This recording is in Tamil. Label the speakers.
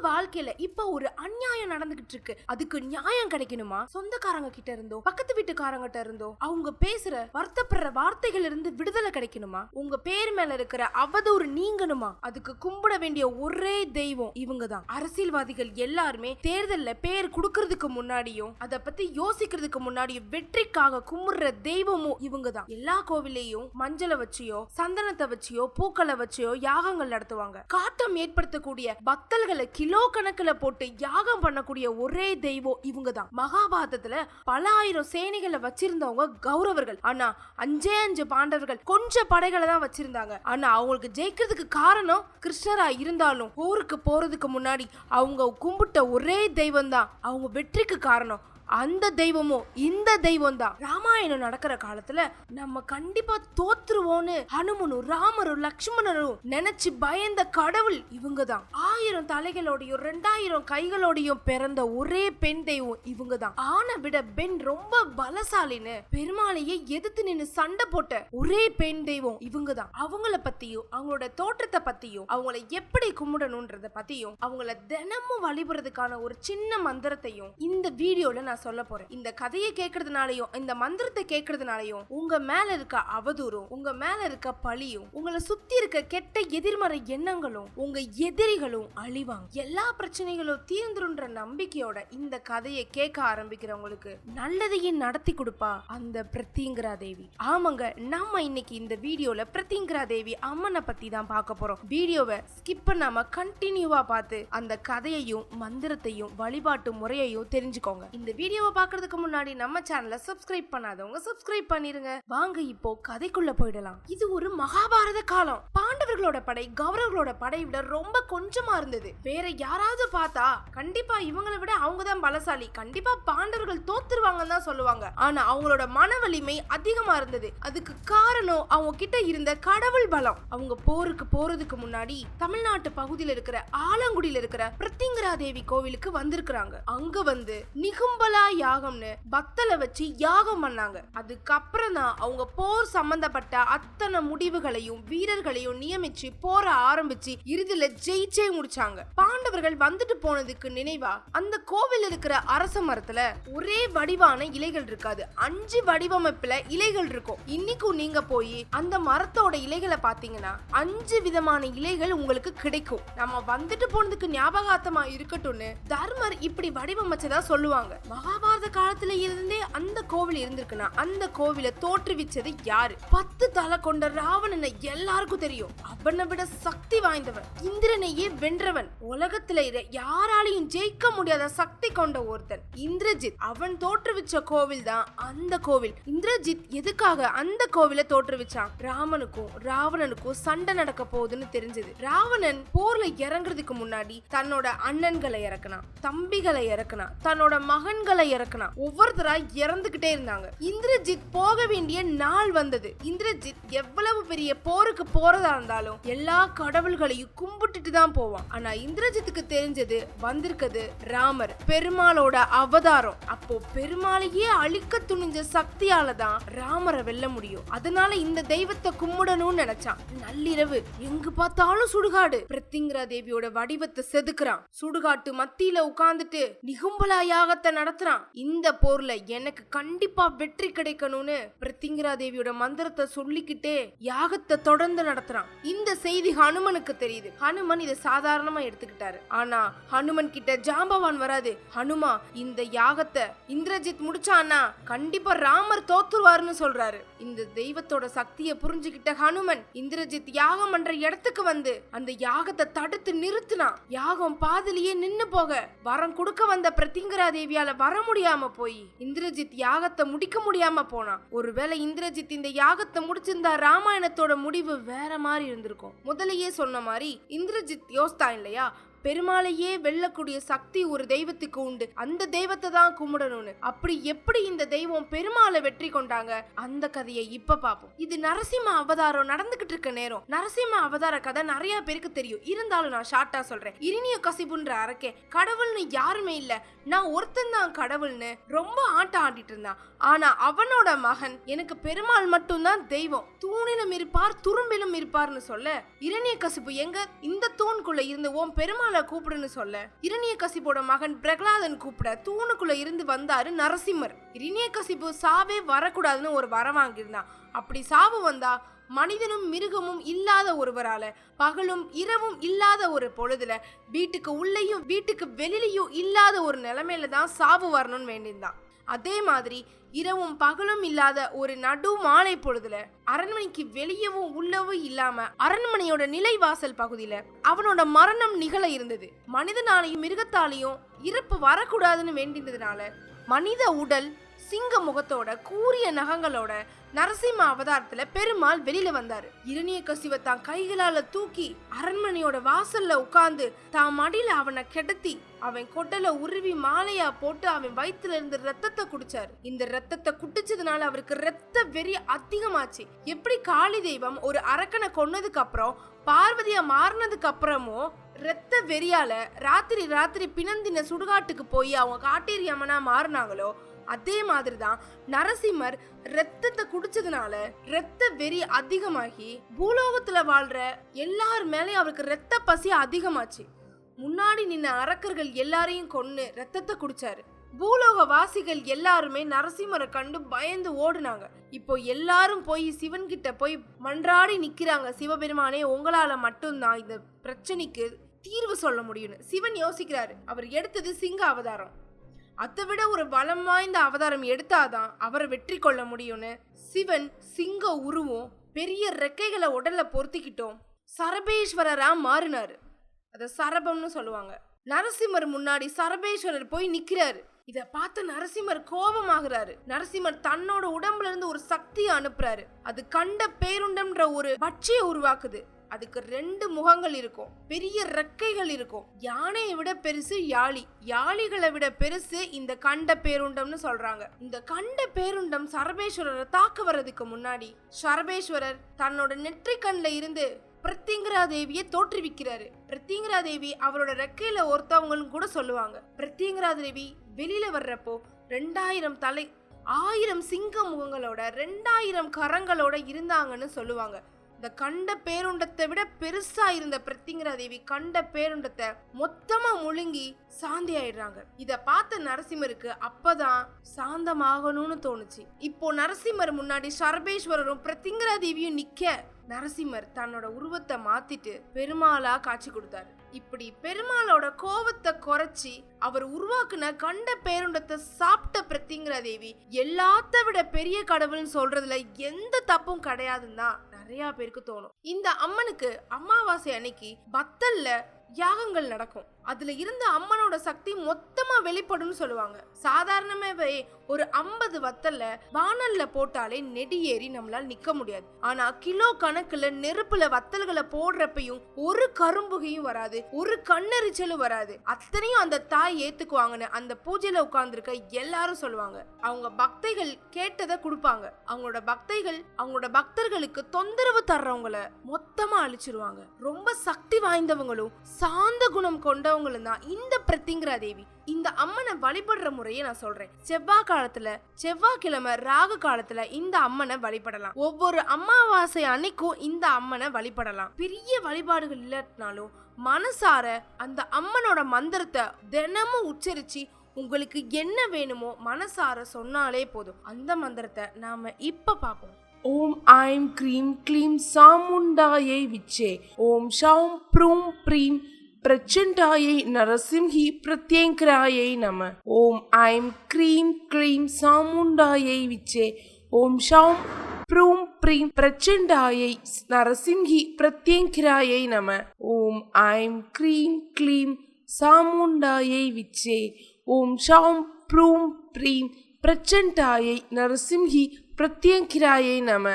Speaker 1: வாழ்க்கையில இப்ப ஒரு அநியாயம் நடந்துகிட்டு இருக்கு, அதுக்கு நியாயம் கிடைக்கணுமா? சொந்தக்காரங்க கிட்ட இருந்தோ பக்கத்து வீட்டுக்காரங்கிட்ட இருந்தோ அவங்க பேசுற வருத்தப்படுற வார்த்தைகள் இருந்து விடுதலை கிடைக்கணுமா? உங்க பேர் மேல இருக்கிற அவதூறு நீங்கணுமா? அதுக்கு கும்பிட வேண்டிய ஒரே தெய்வம் இவங்க தான். அரசியல்வாதிகள் எல்லாருமே தேர்தல்ல பேர் குடுக்கறதுக்கு முன்னாடியும் அதை பத்தி யோசிக்கிறதுக்கு முன்னாடியும் வெற்றிக்காக கும்பிடுற தெய்வமும் இவங்க தான். எல்லா கோவிலையும் மஞ்சளை வச்சியோ சந்தனத்தை வச்சியோ பூக்களை வச்சியோ யாகங்கள் நடத்துவாங்க. காட்டம் ஏற்படுத்தக்கூடிய பக்தர்களை கிலோ கணக்குல போட்டு யாகம் பண்ணக்கூடிய ஒரே தெய்வம் இவங்க தான். மகாபாரதத்துல பல ஆயிரம் சேனைகளை வச்சிருந்தவங்க கௌரவர்கள். ஆனா 5 பாண்டவர்கள் கொஞ்சம் படைகளை தான் வச்சிருந்தாங்க. ஆனா அவங்களுக்கு ஜெயிக்கிறதுக்கு காரணம் கிருஷ்ணரா இருந்தாலும் போருக்கு போறதுக்கு முன்னாடி அவங்க கும்பிட்ட ஒரே தெய்வம் தான் அவங்க வெற்றிக்கு காரணம். அந்த தெய்வமும் இந்த தெய்வம் தான். ராமாயணம் நடக்கிற காலத்துல நம்ம கண்டிப்பா தோத்துருவோன்னு ஹனுமனும் ராமரும் லக்ஷ்மணரும் நினைச்சு பயந்த கடவுள் இவங்க தான். 1000 தலைகளோடையும் 2000 கைகளோடையும் பிறந்த ஒரே பெண் தெய்வம் இவங்க தான். ஆனை விட பெண் ரொம்ப பலசாலின்னு பெருமாளையே எதிர்த்து நின்னு சண்டை போட்ட ஒரே பெண் தெய்வம் இவங்க தான். அவங்கள பத்தியும் அவங்களோட தோற்றத்தை பத்தியும் அவங்கள எப்படி கும்பிடணும்ன்றத பத்தியும் அவங்கள தினமும் வழிபடுறதுக்கான ஒரு சின்ன மந்திரத்தையும் இந்த வீடியோல நான் சொல்ல போறேன். இந்த கதையை கேட்கறதுனாலயும் இந்த மந்திரத்தை கேட்கறதுனாலயும் உங்க மேல இருக்க அவதூறும் உங்க மேல இருக்க பழியும் உங்களை சுத்தி இருக்க கெட்ட எதிர்மறை எண்ணங்களும் உங்க எதிரிகளும் அழிவாங்க. எல்லா பிரச்சனைகளும் தீர்ந்துருன்ற நம்பிக்கையோட இந்த கதையை கேட்க ஆரம்பிக்கிறவங்களுக்கு நல்லதையும் நடத்தி கொடுப்பா அந்த பிரத்திங்கரா தேவி. ஆமாங்க, நம்ம இன்னைக்கு இந்த வீடியோல பிரத்திங்கரா தேவி அம்மனை பத்தி தான் பார்க்க போறோம். வீடியோவை ஸ்கிப் பண்ணாம கண்டினியூவா பார்த்து அந்த கதையையும் மந்திரத்தையும் வழிபாட்டு முறையையும் தெரிஞ்சுக்கோங்க. இந்த வீடியோவை பார்க்கிறதுக்கு முன்னாடி நம்ம சேனலை சப்ஸ்கிரைப் பண்ணாதவங்க சப்ஸ்கிரைப் பண்ணிருங்க. வாங்க இப்போ கதைக்குள்ள போயிடலாம். இது ஒரு மகாபாரத காலம். பாண்டவர்களோட படை கௌரவர்களோட படை விட ரொம்ப கொஞ்சமா இருந்தது. வேற யாராவது பார்த்தா கண்டிப்பா இவங்களை விட அவங்க தான் பலசாலி, கண்டிப்பா பாண்டவர்கள் தோத்துருவாங்கன்னு தான் சொல்லுவாங்க. ஆனா அவங்களோட மன வலிமை அதிகமா இருந்தது. அதுக்கு காரணம் அவங்க கிட்ட இருந்த கடவுள் பலம். அவங்க போருக்கு போறதுக்கு முன்னாடி தமிழ்நாட்டு பகுதியில் இருக்கிற ஆலங்குடியில இருக்கிற பிரத்திங்கரா தேவி கோவிலுக்கு வந்திருக்கிறாங்க. அங்க வந்து நிகும்பலா யாகம்னு பக்தலை வச்சு யாகம் பண்ணாங்க. அதுக்கப்புறம் தான் அவங்க போர் சம்பந்தப்பட்ட அத்தனை முடிவுகளையும் வீரர்களையும் நியமிச்சு போற ஆரம்பிச்சு இறுதியில ஜெயிச்சே முடிச்சாங்க. பாண்டவர்கள் வந்துட்டு போனதுக்கு நினைவா அந்த கோவில் இருக்கிற அரச மரத்துல ஒரே வடிவான இலைகள் இருக்காது, 5 வடிவமைப்புல இலைகள் இருக்கும். இன்னைக்கும் நீங்க போய் அந்த மரத்தோட இலைகளை பாத்தீங்கன்னா 5 விதமான இலைகள் உங்களுக்கு கிடைக்கும். நம்ம வந்துட்டு போனதுக்கு ஞாபகார்த்தமா இருக்கட்டும்னு தர்மர் இப்படி வடிவமைச்சதா சொல்லுவாங்க. மகாபாரத காலத்துல இருந்தே அந்த கோவில் இருந்திருக்குன்னா அந்த கோவிலை தோற்றுவிச்சது யாரு? 10 தலை கொண்ட ராவணனை எல்லாருக்கும் தெரியும். அவனை விட சக்தி வாய்ந்தவன், இந்திரனையே வென்றவன், உலகத்துல யாராலையும் ஜெயிக்க முடியாத சக்தி கொண்ட ஒருத்தன் இந்திரஜித். அவன் தோற்றுவிச்ச கோவில் தான் அந்த கோவில். இந்திரஜித் எதுக்காக அந்த கோவிலை தோற்றுவிச்சான்? ராமனுக்கும் ராவணனுக்கும் சண்டை நடக்க போகுதுன்னு தெரிஞ்சது. ராவணன் போர்ல இறங்குறதுக்கு முன்னாடி தன்னோட அண்ணன்களை இறக்குனான், தம்பிகளை இறக்குனான், தன்னோட மகன்களை இறக்குனான். ஒவ்வொருத்தரா இறந்துகிட்டே இருந்தாங்க. இந்திரஜித் போக வேண்டிய நாள் வந்தது. இந்திரஜித் எவ்வளவு பெரிய போருக்கு போறதா இருந்தாலும் எல்லா கடவுள்களையும் கும்பிட்டுட்டு தான் போவான். ஆனா இந்திரஜித்துக்கு தெரிஞ்சது வந்திருக்கிறது ராமர், பெருமாளோட அவதாரம். அப்போ பெருமாளையே அழிக்க துணிஞ்ச சக்தியால தான் ராமரை வெல்ல முடியும். அதனால இந்த தெய்வத்தை கும்பிடணும்னு நினைச்சான். நள்ளிரவு எங்கு பார்த்தாலும் சுடுகாடு. பிரத்திங்கரா தேவியோட வடிவத்தை செதுக்குறான். சுடுகாட்டு மத்தியில உட்கார்ந்துட்டு நிகும்பலா யாகத்தை நடத்துறான். இந்த போர்ல எனக்கு கண்டிப்பா வெற்றி கிடைக்கணும்னு பிரத்திங்கரா தேவியோட மந்திரத்தை சொல்லிக்கிட்டே யாகத்தை தொடர்ந்து நடத்துறான். இந்த செய்தி ஹனுமனுக்கு தெரியுது. ஹனுமன் இதை சாதாரணமா எடுத்துக்கிட்டாரு. ஆனா ஹனுமன் கிட்ட ஜாம்பவான் வராது. ஹனுமா, இந்த யாகத்தை இந்திரஜித் முடிச்சானா கண்டிப்பா ராமர் தோத்துருவாருன்னு சொல்றாரு. இந்த தெய்வத்தோட சக்தியை புரிஞ்சுக்கிட்ட ஹனுமன் இந்திரஜித் யாகம் பண்ற இடத்துக்கு வந்து அந்த யாகத்தை தடுத்து நிறுத்தினான். யாகம் பாதிலேயே நின்னு போக வரம் கொடுக்க வந்த பிரத்திங்கரா தேவியால வர முடியாம போய் இந்திரஜித் யாகத்தை முடிக்க முடியாம போனான். ஒருவேளை இந்திரஜித் இந்த யாகத்தை முடிச்சிருந்தா ராமாயணத்தோட முடிவு வேற மாதிரி இருந்திருக்கும். முதலையே சொன்ன மாதிரி இந்திரஜித் யோசித்தான் இல்லையா, பெருமாளையே வெல்லக்கூடிய சக்தி ஒரு தெய்வத்துக்கு உண்டு, அந்த தெய்வத்தை தான் கும்பிடணும்னு. அப்படி எப்படி இந்த தெய்வம் பெருமாளை வெற்றி கொண்டாங்க அந்த கதையை இப்ப பாப்போம். இது நரசிம்ம அவதாரம் நடந்துகிட்டு இருக்க நேரம். நரசிம்ம அவதார கதை நிறைய பேருக்கு தெரியும், இருந்தாலும் நான் ஷார்ட்டா சொல்றேன். இரினிய கசிபுன்ற அரக்கே கடவுள்னு யாருமே இல்ல, நான் ஒருத்தன் தான் கடவுள்னு ரொம்ப ஆட்டம் ஆடிட்டு இருந்தான். ஆனா அவனோட மகன் எனக்கு பெருமாள் மட்டும்தான் தெய்வம், தூணிலும் இருப்பார் துரும்பிலும் இருப்பார்னு சொல்ல இரினிய கசிபு எங்க இந்த தூணுக்குள்ள இருந்து ஓம் பெருமாள் பெருமாளை கூப்பிடுன்னு சொல்ல இரணியகசிபோட மகன் பிரகலாதன் கூப்பிட தூணுக்குள்ள இருந்து வந்தாரு நரசிம்மர். இரணியகசிபு சாவே வரக்கூடாதுன்னு ஒரு வரம் வாங்கியிருந்தான். அப்படி சாவு வந்தா மனிதனும் மிருகமும் இல்லாத ஒருவரால பகலும் இரவும் இல்லாத ஒரு பொழுதுல வீட்டுக்கு உள்ளேயும் வீட்டுக்கு வெளியிலையும் இல்லாத ஒரு நிலைமையில தான் சாவு வரணும்னு வேண்டியிருந்தான். அதே மாதிரி இரவும் பகலும் இல்லாத ஒரு நடு மாலை பொழுதுல அரண்மனைக்கு வெளியவும் உள்ளவும் இல்லாம அரண்மனையோட நிலைவாசல் பகுதியில அவனோட மரணம் நிகழ இருந்தது. மனிதனாலையும் மிருகத்தாலையும் இறப்பு வரக்கூடாதுன்னு வேண்டியதுனால மனித உடல் சிங்க முகத்தோட கூரிய நகங்களோட நரசிம்ம அவதாரத்துல பெருமாள் வெளியில வந்தாரு. இரணியகசிவை தான் கைகளால தூக்கி அரண்மனையோட வாசல்ல உட்கார்ந்து தான் மடியில அவனை கிடத்தி அவன் கொட்டல உருவி மாலையா போட்டு அவன் வயிற்றுல இருந்து ரத்தத்தை குடிச்சாரு. இந்த ரத்தத்தை குடிச்சதுனால அவருக்கு ரத்த வெறி அதிகமாச்சு. எப்படி காளி தெய்வம் ஒரு அரக்கனை கொன்னதுக்கு அப்புறம் பார்வதியா மாறினதுக்கு அப்புறமும் ரத்த வெறியால ராத்திரி பிணந்தின சுடுகாட்டுக்கு போய் அவங்க காட்டேரி அம்மனா மாறினாங்களோ அதே மாதிரிதான் நரசிம்மர் ரத்தத்தை குடிச்சதுனால ரத்த வெறி அதிகமாகி பூலோகத்துல வாழ்ற எல்லார் மேலேயும் அவருக்கு ரத்த பசி அதிகமாச்சு. முன்னாடி நின்ன அரக்கர்கள் எல்லாரையும் கொன்னு ரத்தத்தை குடிச்சாரு. பூலோக வாசிகள் எல்லாருமே நரசிம்மரை கண்டு பயந்து ஓடுனாங்க. இப்போ எல்லாரும் போய் சிவன் கிட்ட போய் மன்றாடி நிக்கிறாங்க, சிவபெருமானே உங்களால மட்டும்தான் இந்த பிரச்சனைக்கு தீர்வு சொல்ல முடியும்னு. சிவன் யோசிக்கிறாரு. அவர் எடுத்தது சிங்க அவதாரம், அதை விட ஒரு பலம் வாய்ந்த அவதாரம் எடுத்தாதான் அவரை வெற்றி கொள்ள முடியும்னு சிவன் சிங்க உருவம் பெரிய ரெக்கைகளை உடல்ல பொருத்திக்கிட்டோம் சரபேஸ்வரரா மாறினாரு. அத சரபம்னு சொல்லுவாங்க. நரசிம்மர் முன்னாடி சரபேஸ்வரர் போய் நிக்கிறாரு. இத பார்த்த நரசிம்மர் கோபமாகிறாரு. நரசிம்மர் தன்னோட உடம்புல இருந்து ஒரு சக்தியை அனுப்புறாரு. அது கண்ட பேருண்டம்ன்ற ஒரு பட்சியை உருவாக்குது. அதுக்கு 2 முகங்கள் இருக்கும், பெரிய ரெக்கைகள் இருக்கும். யானையை விட பெருசு யாழி, யாழிகளை விட பெருசு இந்த கண்ட பேருண்டம்னு சொல்றாங்க. இந்த கண்ட பேருண்டம் சரபேஸ்வரரை தாக்க வர்றதுக்கு முன்னாடி சரபேஸ்வரர் தன்னோட நெற்றிக்கண்ல இருந்து பிரத்யங்கரா தேவியை தோற்றுவிக்கிறாரு. பிரத்யங்கரா தேவி அவரோட ரெக்கையில ஒருத்தவங்களும் கூட சொல்லுவாங்க. பிரத்யங்கரா தேவி வெளியில வர்றப்போ 2000 தலை 1000 சிங்க முகங்களோட 2000 கரங்களோட இருந்தாங்கன்னு சொல்லுவாங்க. இந்த கண்ட பேருண்டத்தை விட பெருசா இருந்த பிரத்யங்கரா தேவி கண்ட பேருண்டத்தை மொத்தமா முழுங்கி சாந்தி ஆயிடுறாங்க. இத பார்த்த நரசிம்மருக்கு அப்பதான் சாந்தமாகணும்னு தோணுச்சு. இப்போ நரசிம்மர் முன்னாடி சரபேஸ்வரரும் பிரத்யங்கரா தேவியும் நிக்க நரசிம்மர் தன்னோட உருவத்தை மாத்திட்டு பெருமாளா காட்சி கொடுத்தாரு. இப்படி பெருமாளோட கோபத்தை குறைச்சி அவர் உருவாக்குன கண்ட பேருண்டத்தை சாப்பிட்ட பிரத்யங்கரா தேவி எல்லாத்த விட பெரிய கடவுள்னு சொல்றதுல எந்த தப்பும் கிடையாதுன்னு தான் நிறைய பேருக்கு தோணும். இந்த அம்மனுக்கு அமாவாசை அன்னைக்கு பத்தல்ல யாகங்கள் நடக்கும். அதுல இருந்த அம்மனோட சக்தி மொத்தமா வெளிப்படும்னு சொல்லுவாங்க. சாதாரணமாவே ஒரு 50 வத்தல்ல வானல்ல போட்டாலே நெடி ஏறி நம்மளால நிக்க முடியாது. ஆனா கிலோ கணக்குல நெருப்புல வத்தல்களை போடுறப்பையும் ஒரு கரும்புகையும் வராது, ஒரு கண்ணெரிச்சலும் வராது. அத்தனையும் அந்த தாய் ஏத்துக்குவாங்கன்னு அந்த பூஜையில உட்கார்ந்துருக்க எல்லாரும் சொல்லுவாங்க. அவங்க பக்தைகள் கேட்டதை கொடுப்பாங்க. அவங்களோட பக்தர்களுக்கு தொந்தரவு தர்றவங்கள மொத்தமா அழிச்சிருவாங்க. ரொம்ப சக்தி வாய்ந்தவங்களும் சாந்த குணம் கொண்டவங்களும் தான் இந்த பிரத்யங்கரா தேவி. இந்த அம்மனை வழிபடுற முறையை நான் சொல்றேன். செவ்வாய்க்கிழமை ராகு காலத்துல இந்த அம்மனை வழிபடலாம். ஒவ்வொரு அமாவாசை அன்னைக்கும் இந்த அம்மனை வழிபடலாம். பெரிய வழிபாடுகள் இல்லைனாலும் மனசார அந்த அம்மனோட மந்திரத்தை தினமும் உச்சரிச்சு உங்களுக்கு என்ன வேணுமோ மனசார சொன்னாலே போதும். அந்த மந்திரத்தை நாம இப்ப பாப்போம்.
Speaker 2: ஓம் ஐம் க்ரீம் க்ளீம் சாமுண்டாயை விச்சே ஓம் ஷௌம் ப்ரூம் ப்ரீம் பிரச்சண்டாயை நரசிம்ஹி பிரத்யங்கராயை நம. ஓம் ஐம் க்ரீம் க்ளீம் சாமுண்டாயை விச்சே ஓம் ஷௌம் ப்ரூம் ப்ரீம் பிரச்சண்டாயை நரசிம்ஹி பிரத்யங்கராயை நம. ஓம் ஐம் க்ரீம் க்ளீம் சாமுண்டாயை விச்சே ஓம் ஷௌம் ப்ரூம் ப்ரீம் பிரச்சண்டாயை நரசிம்ஹி பிரத்யங்கராயை நம.